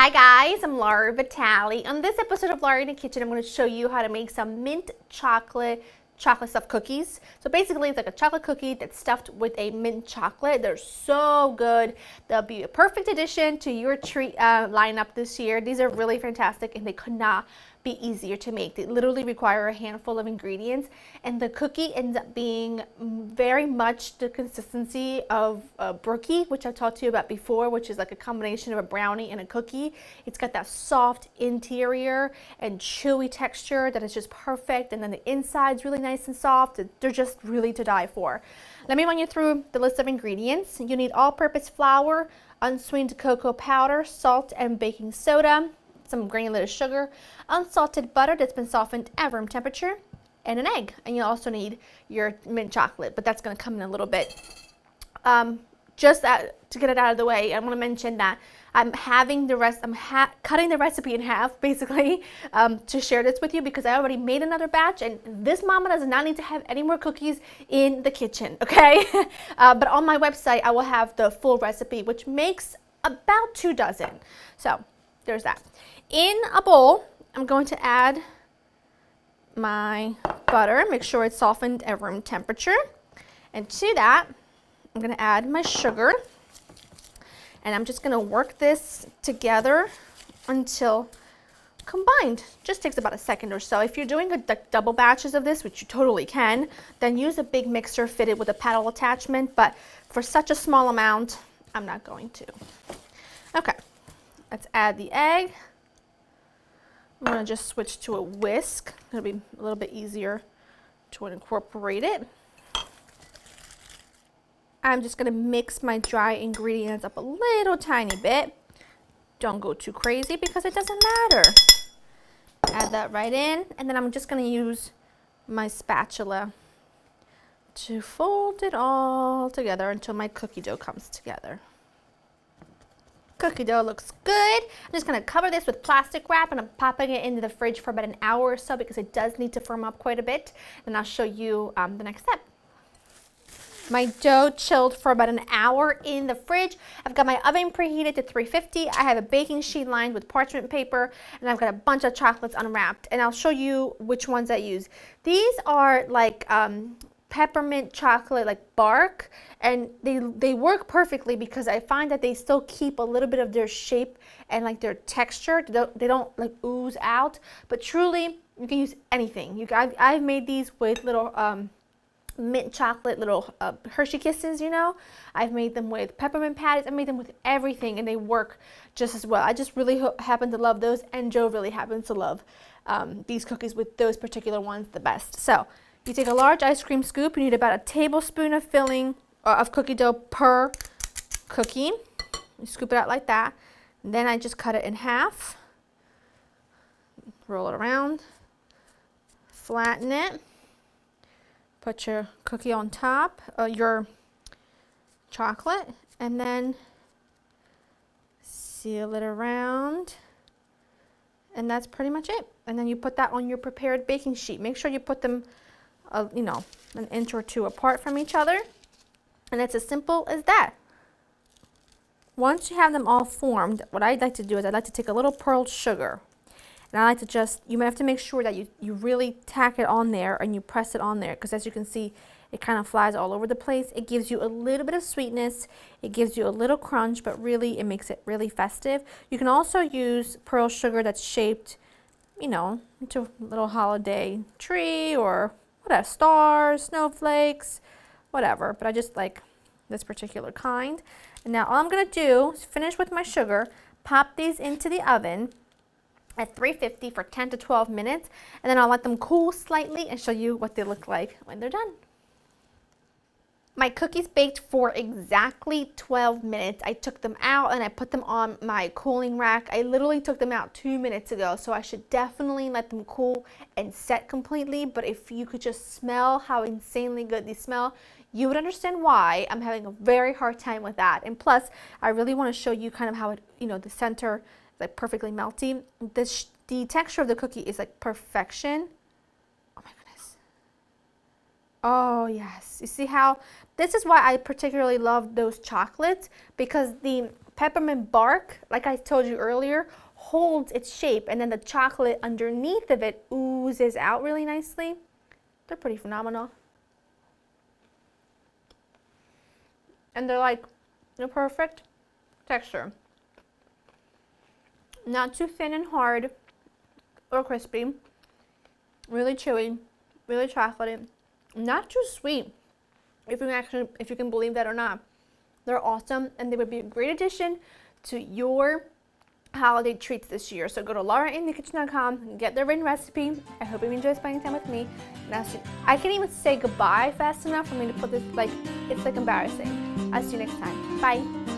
Hi guys, I'm Laura Vitale. On this episode of Laura in the Kitchen, I'm going to show you how to make some mint chocolate stuffed cookies. So basically it's like a chocolate cookie that's stuffed with a mint chocolate. They're so good. They'll be a perfect addition to your treat lineup this year. These are really fantastic and they could not be easier to make. They literally require a handful of ingredients and the cookie ends up being very much the consistency of a brookie, which I've talked to you about before, which is like a combination of a brownie and a cookie. It's got that soft interior and chewy texture that is just perfect, and then the inside's really nice and soft. They're just really to die for. Let me run you through the list of ingredients. You need all-purpose flour, unsweetened cocoa powder, salt and baking soda, some granulated sugar, unsalted butter that's been softened at room temperature, and an egg. And you also need your mint chocolate, but that's going to come in a little bit. To get it out of the way, I want to mention that I'm having the rest. I'm cutting the recipe in half, basically, to share this with you because I already made another batch, and this mama does not need to have any more cookies in the kitchen. Okay, but on my website I will have the full recipe, which makes about 2 dozen. So there's that. In a bowl, I'm going to add my butter. Make sure it's softened at room temperature, and to that I'm going to add my sugar, and I'm just going to work this together until combined. Just takes about a second or so. If you're doing double batches of this, which you totally can, then use a big mixer fitted with a paddle attachment, but for such a small amount, I'm not going to. Okay, let's add the egg. I'm going to just switch to a whisk. It'll be a little bit easier to incorporate it. I'm just going to mix my dry ingredients up a little tiny bit. Don't go too crazy because it doesn't matter. Add that right in, and then I'm just going to use my spatula to fold it all together until my cookie dough comes together. Cookie dough looks good. I'm just going to cover this with plastic wrap, and I'm popping it into the fridge for about an hour or so because it does need to firm up quite a bit, and I'll show you the next step. My dough chilled for about an hour in the fridge. I've got my oven preheated to 350. I have a baking sheet lined with parchment paper, and I've got a bunch of chocolates unwrapped, and I'll show you which ones I use. These are like peppermint chocolate, like bark, and they work perfectly because I find that they still keep a little bit of their shape and like their texture. They don't like ooze out, but truly you can use anything. I've made these with little mint chocolate little Hershey Kisses, you know. I've made them with peppermint patties. I've made them with everything, and they work just as well. I just really happen to love those, and Joe really happens to love these cookies with those particular ones the best. So you take a large ice cream scoop. You need about a tablespoon of filling of cookie dough per cookie. You scoop it out like that. And then I just cut it in half, roll it around, flatten it. Put your cookie on top, your chocolate, and then seal it around, and that's pretty much it. And then you put that on your prepared baking sheet. Make sure you put them, you know, an inch or 2 apart from each other, and it's as simple as that. Once you have them all formed, what I'd like to do is I'd like to take a little pearled sugar. And I like to just, you have to make sure that you really tack it on there and you press it on there, because as you can see, it kind of flies all over the place. It gives you a little bit of sweetness, it gives you a little crunch, but really it makes it really festive. You can also use pearl sugar that's shaped, you know, into a little holiday tree or whatever, stars, snowflakes, whatever. But I just like this particular kind. And now all I'm going to do is finish with my sugar, pop these into the oven at 350 for 10 to 12 minutes, and then I'll let them cool slightly and show you what they look like when they're done. My cookies baked for exactly 12 minutes. I took them out and I put them on my cooling rack. I literally took them out 2 minutes ago, so I should definitely let them cool and set completely. But if you could just smell how insanely good these smell, you would understand why I'm having a very hard time with that. And plus, I really want to show you kind of how it, you know, the center like perfectly melty. The texture of the cookie is like perfection. Oh my goodness. Oh yes. You see how, this is why I particularly love those chocolates, because the peppermint bark, like I told you earlier, holds its shape, and then the chocolate underneath of it oozes out really nicely. They're pretty phenomenal. And they're like the perfect texture. Not too thin and hard or crispy. Really chewy, really chocolatey. Not too sweet, if you can believe that or not. They're awesome, and they would be a great addition to your holiday treats this year. So go to laurainthekitchen.com and get the written recipe. I hope you enjoy spending time with me. And I can't even say goodbye fast enough for me to put this, like, it's like embarrassing. I'll see you next time. Bye.